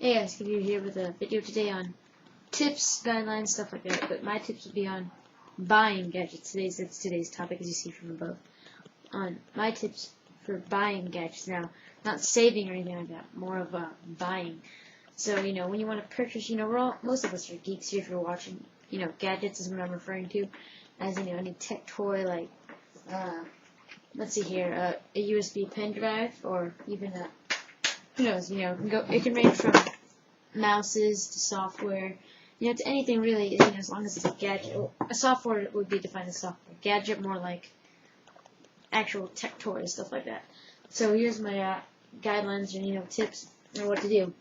Hey guys, Kid here with a video today on tips, guidelines, stuff like that. But my tips would be on buying gadgets. That's today's topic, as you see from above. On my tips for buying gadgets. Now, not saving or anything like that. More of buying. So when you want to purchase, most of us are geeks here if you're watching. Gadgets is what I'm referring to, as any tech toy like, let's see here, a USB pen drive, or even who knows, it can range from mouses to software, to anything really, as long as it's a gadget. A software would be defined as software. Gadget more like actual tech toys, stuff like that. So here's my guidelines or tips on what to do.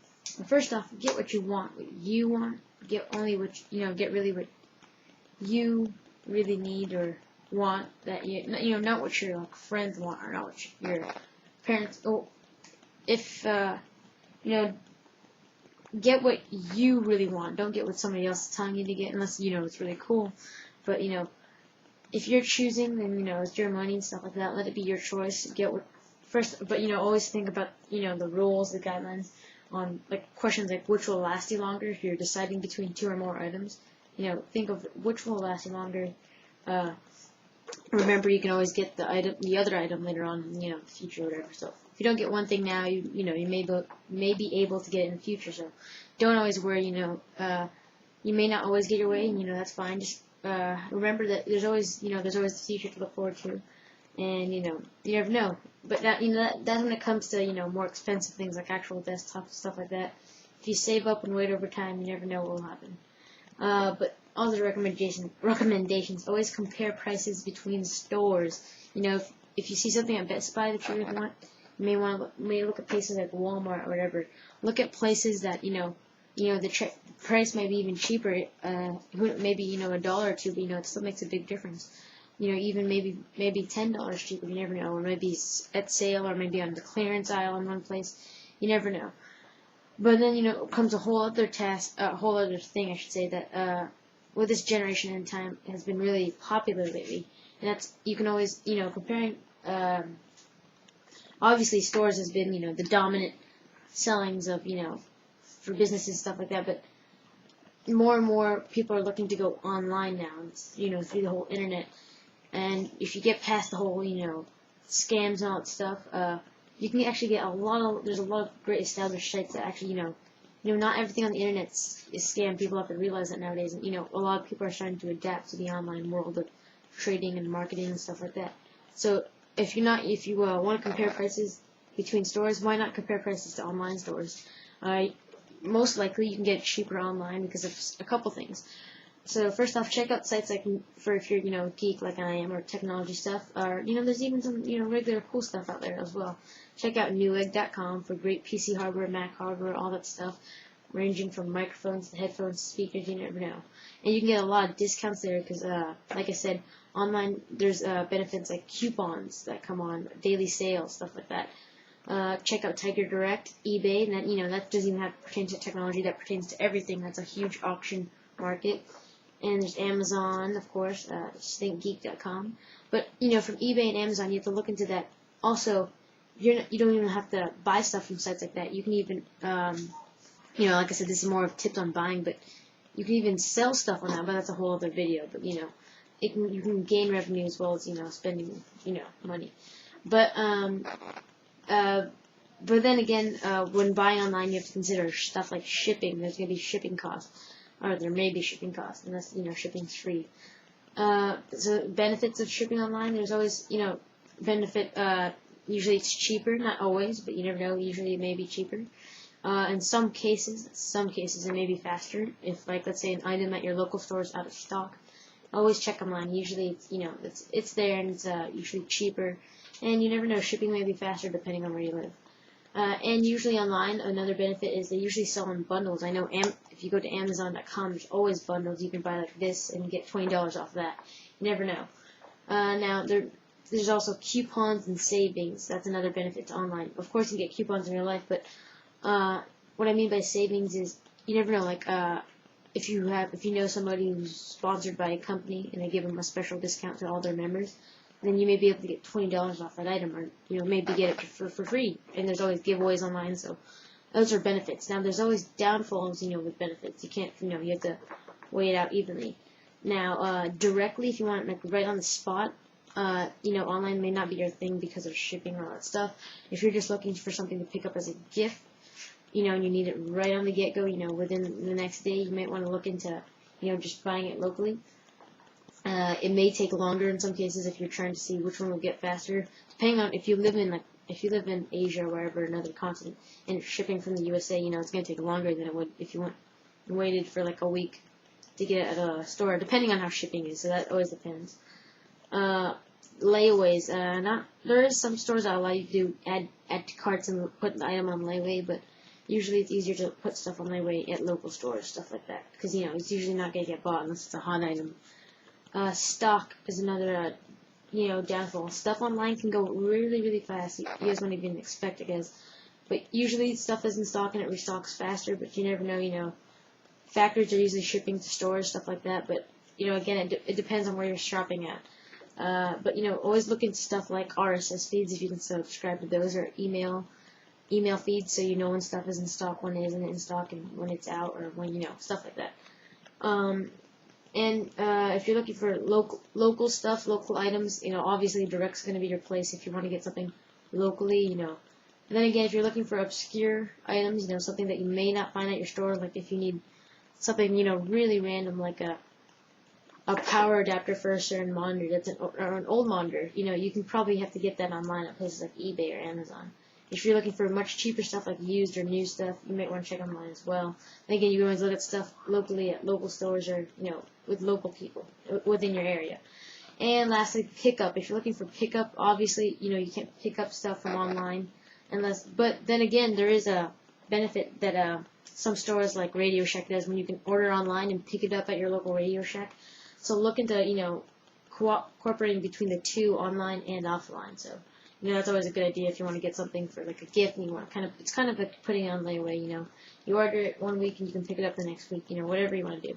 First off, get what you want. What you want. Get only what get really what you really need or want. That not what your friends want or not what your parents. If get what you really want. Don't get what somebody else is telling you to get, unless it's really cool. But if you're choosing, then it's your money and stuff like that. Let it be your choice. Get what first, but always think about the rules, the guidelines on questions like which will last you longer if you're deciding between two or more items. Think of which will last you longer. Remember, you can always get the other item later on in the future or whatever. So if you don't get one thing now, you may be able to get it in the future. So don't always worry. You may not always get your way, and that's fine. Just remember that there's always the future to look forward to, and you never know. But that's when it comes to more expensive things like actual desktop stuff like that. If you save up and wait over time, you never know what will happen. But other recommendations, always compare prices between stores. If you see something at Best Buy that you really want, you may look at places like Walmart or whatever. Look at places that the price may be even cheaper. Maybe $1 or $2, but it still makes a big difference. Even maybe $10 cheaper. You never know. Or maybe at sale, or maybe on the clearance aisle in one place. You never know. But then comes a whole other thing I should say, that with this generation and time has been really popular lately, and that's you can always comparing. Obviously, stores has been the dominant sellings of for businesses and stuff like that, but more and more people are looking to go online now. It's, through the whole internet, and if you get past the whole scams and all that stuff, you can actually get there's a lot of great established sites that actually not everything on the internet is scam. People have to realize that nowadays, and a lot of people are starting to adapt to the online world of trading and marketing and stuff like that. So if you want to compare prices between stores, why not compare prices to online stores? Most likely you can get it cheaper online because of a couple things. So first off, check out sites like, for if you're geek like I am, or technology stuff, or there's even some regular cool stuff out there as well. Check out newegg.ocm for great PC hardware, Mac hardware, all that stuff, ranging from microphones to headphones, speakers. You never know, and you can get a lot of discounts there because, like I said, online there's benefits like coupons that come on, daily sales, stuff like that. Check out Tigerdirect, eBay, and that doesn't even have to pertain to technology. That pertains to everything. That's a huge auction market. And there's Amazon, of course, just think geek.com. But, from eBay and Amazon, you have to look into that. Also, you don't even have to buy stuff from sites like that. You can even, like I said, this is more of tips on buying, but you can even sell stuff on that, but that's a whole other video. But, you can gain revenue as well as, spending, money. But then again, when buying online, you have to consider stuff like shipping. There's going to be shipping costs. Or there may be shipping costs, unless shipping's free. So benefits of shipping online, there's always benefit. Usually it's cheaper, not always, but you never know. Usually it may be cheaper. In some cases it may be faster. If let's say an item at your local store is out of stock, always check online. Usually it's there, and it's usually cheaper. And you never know, shipping may be faster depending on where you live. And usually online, another benefit is they usually sell in bundles. I know if you go to Amazon.com, there's always bundles. You can buy like this and get $20 off that. You never know. Now, there's also coupons and savings. That's another benefit to online. Of course, you can get coupons in real life, but what I mean by savings is you never know. If you know somebody who's sponsored by a company and they give them a special discount to all their members, then you may be able to get $20 off that item, or maybe get it for free. And there's always giveaways online, so Those are benefits. Now, there's always downfalls, with benefits. You can't, you have to weigh it out evenly. Now, directly, if you want, like, right on the spot, online may not be your thing because of shipping and all that stuff. If you're just looking for something to pick up as a gift, and you need it right on the get-go, within the next day, you might want to look into, just buying it locally. It may take longer in some cases if you're trying to see which one will get faster, depending on if you live in Asia or wherever, another continent, and it's shipping from the USA, it's going to take longer than it would if you went and waited for like a week to get it at a store, depending on how shipping is. So that always depends. Layaways. There is some stores that allow you to add to carts and put the item on layaway, but usually it's easier to put stuff on layaway at local stores, stuff like that, because it's usually not going to get bought unless it's a hot item. Stock is another downfall. Stuff online can go really, really fast. You guys won't even expect it, guys. But usually stuff is in stock and it restocks faster, but you never know, Factories are usually shipping to stores, stuff like that, but, again, it depends on where you're shopping at. But, always look into stuff like RSS feeds if you can subscribe to those, or email feeds, so you know when stuff is in stock, when it isn't in stock, and when it's out, or when, stuff like that. And if you're looking for local stuff, local items, obviously Direct's going to be your place if you want to get something locally, And then again, if you're looking for obscure items, something that you may not find at your store, like if you need something, really random, like a power adapter for a certain monitor that's an old monitor, you can probably have to get that online at places like eBay or Amazon. If you're looking for much cheaper stuff like used or new stuff, you might want to check online as well. And again, you can always look at stuff locally at local stores or, with local people within your area. And lastly, pickup. If you're looking for pickup, obviously, you can't pick up stuff from online but then again, there is a benefit that some stores like Radio Shack does when you can order online and pick it up at your local Radio Shack. So look into, cooperating between the two, online and offline. So, that's always a good idea if you want to get something for like a gift and you want it's kind of like putting it on layaway, You order it one week and you can pick it up the next week, whatever you want to do.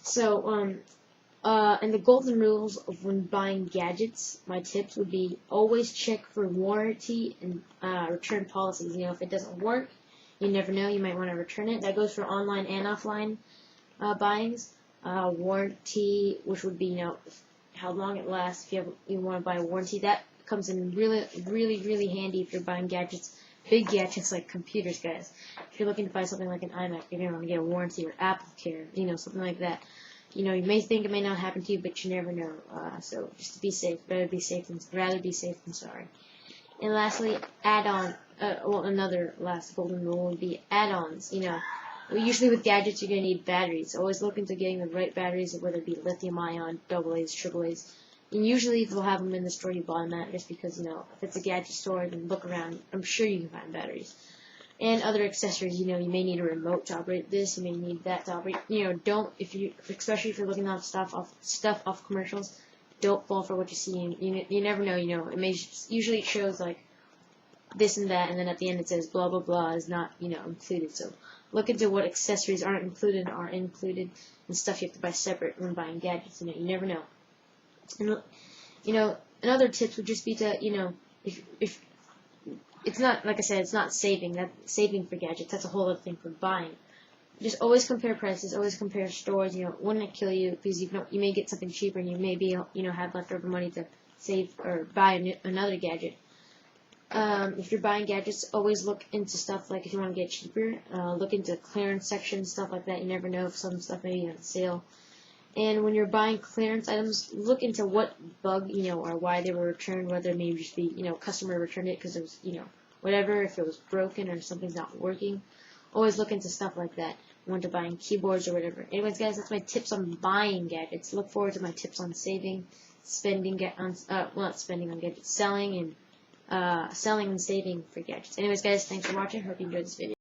So, and the golden rules of when buying gadgets, my tips would be always check for warranty and return policies. If it doesn't work, you never know, you might want to return it. That goes for online and offline buyings. Warranty, which would be, how long it lasts. If you want to buy a warranty, that comes in really, really, really handy if you're buying gadgets, big gadgets like computers, guys. If you're looking to buy something like an iMac, you're going to want to get a warranty or Apple Care, something like that. You may think it may not happen to you, but you never know. So just to be safe, rather be safe than sorry. And lastly, add-on. Another last golden rule would be add-ons. Usually with gadgets, you're going to need batteries. Always look into getting the right batteries, whether it be lithium-ion, AA's, AAA's. And usually they'll have them in the store you bought them at, just because, if it's a gadget store, then look around. I'm sure you can find batteries. And other accessories, you may need a remote to operate this, you may need that to operate. Especially if you're looking at stuff off commercials, don't fall for what you see. You never know, usually it shows like this and that, and then at the end it says blah blah blah is not, included. So look into what accessories aren't included, and stuff you have to buy separate when buying gadgets. You never know. And another tips would just be to, if it's not, like I said, it's not saving for gadgets. That's a whole other thing for buying. Just always compare prices, always compare stores. Wouldn't it kill you because you may get something cheaper and you may be, have leftover money to save or buy another gadget. If you're buying gadgets, always look into stuff like if you want to get cheaper, look into clearance sections, stuff like that. You never know if some stuff may be on sale. And when you're buying clearance items, look into what bug, or why they were returned, whether it may just be, customer returned it because it was, whatever, if it was broken or something's not working. Always look into stuff like that when you're buying keyboards or whatever. Anyways, guys, that's my tips on buying gadgets. Look forward to my tips on saving, not spending on gadgets, selling and saving for gadgets. Anyways, guys, thanks for watching. Hope you enjoyed this video.